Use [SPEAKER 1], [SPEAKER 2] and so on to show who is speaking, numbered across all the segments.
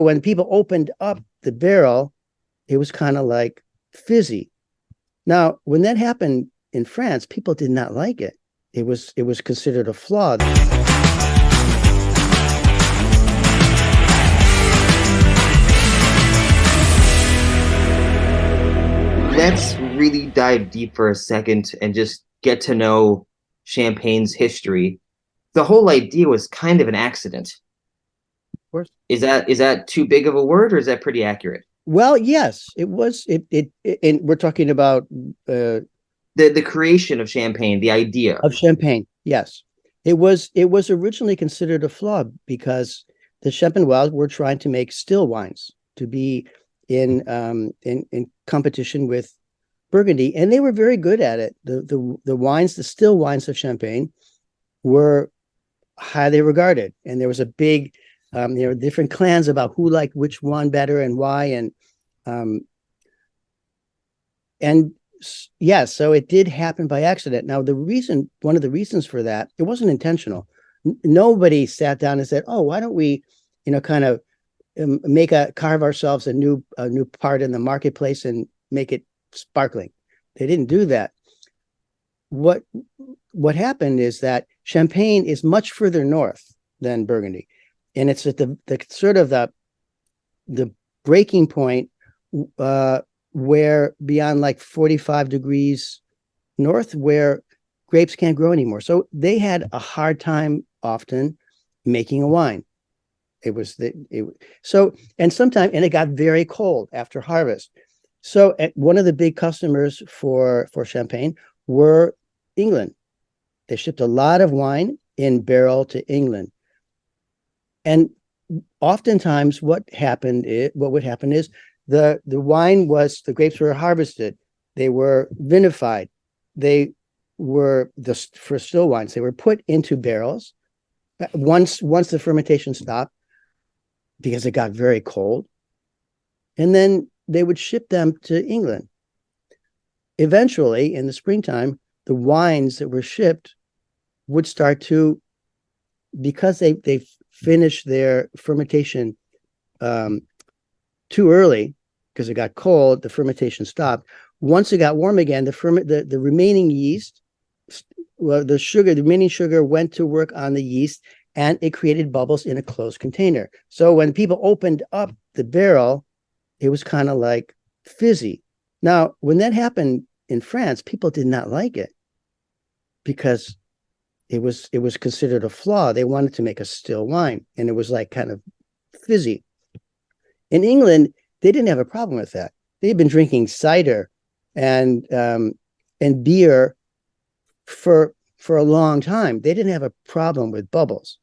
[SPEAKER 1] When people opened up the barrel, it was kind of like fizzy. Now, when that happened in France, people did not like it. It was considered a flaw.
[SPEAKER 2] Let's really dive deep for a second and just get to know champagne's history. The whole idea was kind of an accident.
[SPEAKER 1] Of course.
[SPEAKER 2] Is that too big of a word, or is that pretty accurate?
[SPEAKER 1] Well, yes, it was. And we're talking about
[SPEAKER 2] The creation of champagne, the idea.
[SPEAKER 1] of champagne. Yes, it was. It was originally considered a flaw because the Champenois were trying to make still wines to be in competition with Burgundy, and they were very good at it. The wines, the still wines of Champagne, were highly regarded, and there was a big different clans about who liked which one better and why, um, and yeah, so it did happen by accident. Now, one of the reasons for that, it wasn't intentional. Nobody sat down and said, "Oh, why don't we, kind of carve ourselves a new part in the marketplace and make it sparkling." They didn't do that. What happened is that Champagne is much further north than Burgundy, and it's at the sort of the breaking point where beyond like 45 degrees north, where grapes can't grow anymore. So they had a hard time often making a wine. It was and it got very cold after harvest. So one of the big customers for Champagne were England. They shipped a lot of wine in barrel to England. And oftentimes what would happen is the grapes were harvested, they were vinified, they were for still wines, they were put into barrels once the fermentation stopped because it got very cold, and then they would ship them to England. Eventually, in the springtime, the wines that were shipped would start to, because they finished their fermentation too early because it got cold, the fermentation stopped. Once it got warm again, the remaining yeast, the remaining sugar went to work on the yeast, and it created bubbles in a closed container. So when people opened up the barrel, it was kind of like fizzy. Now, when that happened in France, people did not like it because it was considered a flaw. They wanted to make a still wine, and it was like kind of fizzy. In England, they didn't have a problem with that. They'd been drinking cider and beer for a long time. They didn't have a problem with bubbles.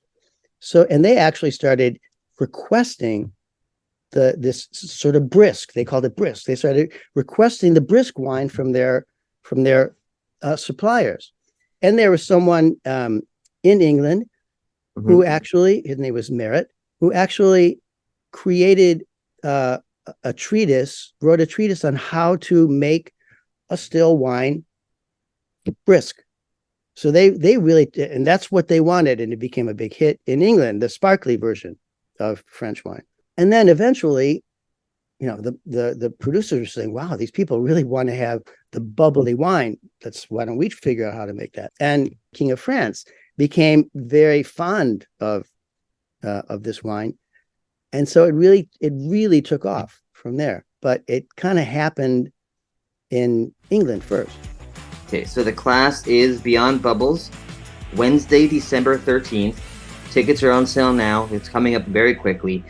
[SPEAKER 1] So, and they actually started requesting this sort of brisk. They called it brisk. They started requesting the brisk wine from their suppliers. And there was someone in England who actually, his name was Merritt, who actually created wrote a treatise on how to make a still wine brisk. So they really, and that's what they wanted, and it became a big hit in England, the sparkly version of French wine. And then eventually, the producers were saying, "Wow, these people really want to have the bubbly wine. Why don't we figure out how to make that?" And King of France became very fond of this wine, and so it really took off from there. But it kind of happened in England first.
[SPEAKER 2] Okay, so the class is Beyond Bubbles, Wednesday, December 13th. Tickets are on sale now. It's coming up very quickly.